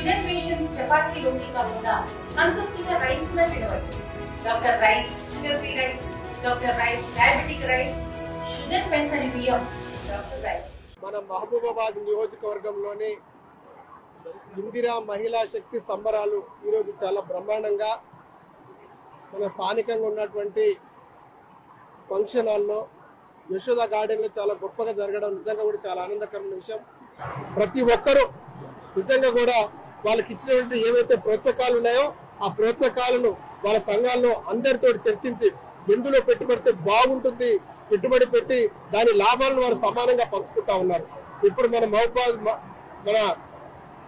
Sugar patients చపాతీలోకి కాకుండా సంతృప్తిగా రైస్ కూడా తినవచ్చు. Doctor rice, sugar free rice, doctor rice, diabetic rice, sugar పెంచని బియ్యం, డాక్టర్ రైస్. మన మహబూబాబాద్ నియోజకవర్గంలోని ఇందిరా మహిళా శక్తి సంబరాలు ఈరోజు చాలా బ్రహ్మాండంగా మన స్థానికంగా ఉన్నటువంటి ఫంక్షన్ హాల్లో యశోద గార్డెన్లో చాలా గొప్పగా జరగడం నిజంగా కూడా చాలా ఆనందకరమైన విషయం. ప్రతి ఒక్కరూ నిజంగా కూడా వాళ్ళకి ఇచ్చినటువంటి ఏవైతే ప్రోత్సాహకాలు ఉన్నాయో ఆ ప్రోత్సాహకాలను వాళ్ళ సంఘాల్లో అందరితో చర్చించి ఎందులో పెట్టుబడితే బాగుంటుంది, పెట్టుబడి పెట్టి దాని లాభాలను వారు సమానంగా పంచుకుంటా ఉన్నారు. ఇప్పుడు మన మహబూబాబాద్ మన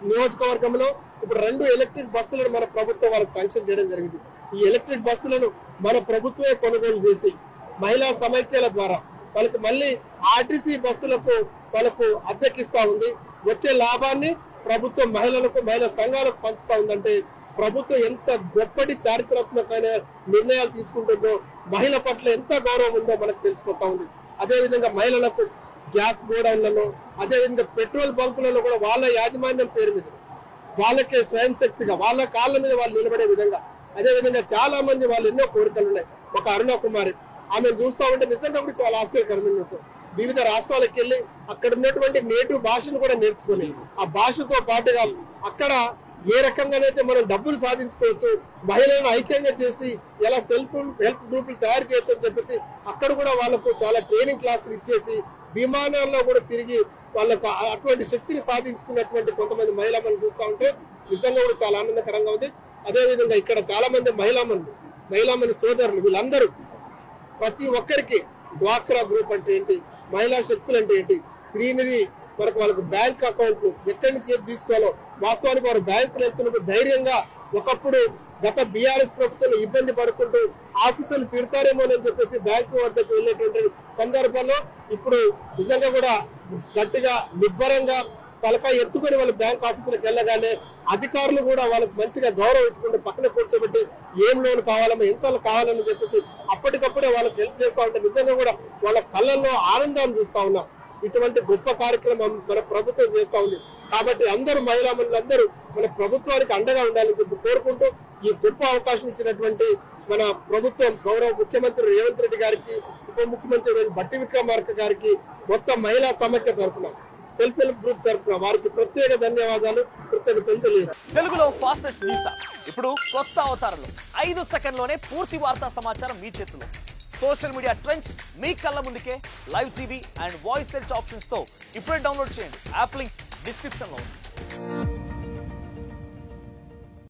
నియోజకవర్గంలో ఇప్పుడు 2 ఎలక్ట్రిక్ బస్సులను మన ప్రభుత్వం వాళ్ళకి శాంక్షన్ చేయడం జరిగింది. ఈ ఎలక్ట్రిక్ బస్సులను మన ప్రభుత్వమే కొనుగోలు చేసి మహిళా సమైక్యాల ద్వారా వాళ్ళకి మళ్ళీ ఆర్టీసీ బస్సులకు వాళ్ళకు అద్దెకిస్తా ఉంది. వచ్చే లాభాన్ని ప్రభుత్వం మహిళలకు, మహిళా సంఘాలకు పంచుతా ఉందంటే ప్రభుత్వం ఎంత గొప్పటి చారిత్రాత్మకమైన నిర్ణయాలు తీసుకుంటుందో, మహిళ పట్ల ఎంత గౌరవం ఉందో మనకు తెలిసిపోతా ఉంది. అదేవిధంగా మహిళలకు గ్యాస్ గోడౌన్లలో, అదేవిధంగా పెట్రోల్ బంకులలో కూడా వాళ్ళ యాజమాన్యం పేరు మీద వాళ్ళకే స్వయం శక్తిగా వాళ్ళ కాళ్ళ మీద వాళ్ళు నిలబడే విధంగా, అదేవిధంగా చాలా మంది వాళ్ళు ఎన్నో కోరికలు ఉన్నాయి. ఒక అరుణ కుమారి, ఆమెను చూస్తూ ఉంటే నిజంగా కూడా చాలా ఆశ్చర్యకరమైన విషయం. వివిధ రాష్ట్రాలకు వెళ్ళి అక్కడ ఉన్నటువంటి నేటివ్ భాషను కూడా నేర్చుకుని ఆ భాషతో పాటుగా అక్కడ ఏ రకంగానైతే మనం డబ్బులు సాధించుకోవచ్చు, మహిళలను ఐక్యంగా చేసి ఎలా హెల్ప్ గ్రూపులు తయారు చేయొచ్చు అని చెప్పేసి అక్కడ కూడా వాళ్ళకు చాలా ట్రైనింగ్ క్లాసులు ఇచ్చేసి విమానాల్లో కూడా తిరిగి వాళ్ళకు అటువంటి శక్తిని సాధించుకున్నటువంటి కొంతమంది మహిళలను చూస్తూ ఉంటే నిజంగా కూడా చాలా ఆనందకరంగా ఉంది. అదేవిధంగా ఇక్కడ చాలా మంది మహిళామణి సోదరులు వీళ్ళందరూ ప్రతి ఒక్కరికి డ్వాక్రా గ్రూప్ అంటే ఏంటి, మహిళా శక్తులు అంటే ఏంటి, శ్రీనిధి వరకు వాళ్ళకు బ్యాంక్ అకౌంట్లు ఎక్కడి నుంచి ఏది తీసుకోవాలో వాస్తవానికి వారు బ్యాంకులు వెళ్తున్నప్పుడు ధైర్యంగా ఒకప్పుడు గత బీఆర్ఎస్ ప్రభుత్వంలో ఇబ్బంది పడుకుంటూ ఆఫీసర్లు తిడతారేమోనని చెప్పేసి బ్యాంకు వద్దకు వెళ్ళేటువంటి సందర్భంలో ఇప్పుడు నిజంగా కూడా గట్టిగా నిబ్బరంగా తలకాయ ఎత్తుకొని వాళ్ళు బ్యాంక్ ఆఫీసులకు వెళ్ళగానే అధికారులు కూడా వాళ్ళకి మంచిగా గౌరవం ఇచ్చుకుంటూ పక్కన కూర్చోబెట్టి ఏం లోన్ కావాలమ్మా, ఎంత కావాలని చెప్పేసి అప్పటికప్పుడే వాళ్ళకి హెల్ప్ చేస్తూ ఉంటే నిజంగా కూడా వాళ్ళ కళ్ళల్లో ఆనందాన్ని చూస్తూ ఉన్నాం. ఇటువంటి గొప్ప కార్యక్రమం మన ప్రభుత్వం చేస్తూ ఉంది. కాబట్టి అందరూ మహిళలందరూ మన ప్రభుత్వానికి అండగా ఉండాలని చెప్పి కోరుకుంటూ ఈ గొప్ప అవకాశం ఇచ్చినటువంటి మన ప్రభుత్వం గౌరవ ముఖ్యమంత్రి రేవంత్ రెడ్డి గారికి, ఉప ముఖ్యమంత్రి బట్టి విక్రమార్క గారికి, మొత్తం మహిళా సమైక్య తరఫున, సెల్ఫ్ హెల్ప్ గ్రూప్ తరఫున వారికి ప్రత్యేక ధన్యవాదాలు, కృతజ్ఞతలు తెలియజేస్తాను. తెలుగులో ఫాస్టెస్ట్ న్యూస్ ఇప్పుడు కొత్త అవతారంలో 5 సెకండ్లోనే పూర్తి వార్తా సమాచారం మీ చేతిలో. సోషల్ మీడియా ట్రెండ్స్ మీ కళ్ళ ముందుకే live TV and voice search options తో ఇప్పుడే డౌన్లోడ్ చేయండి. యాప్ లింక్ డిస్క్రిప్షన్ లో ఉంది.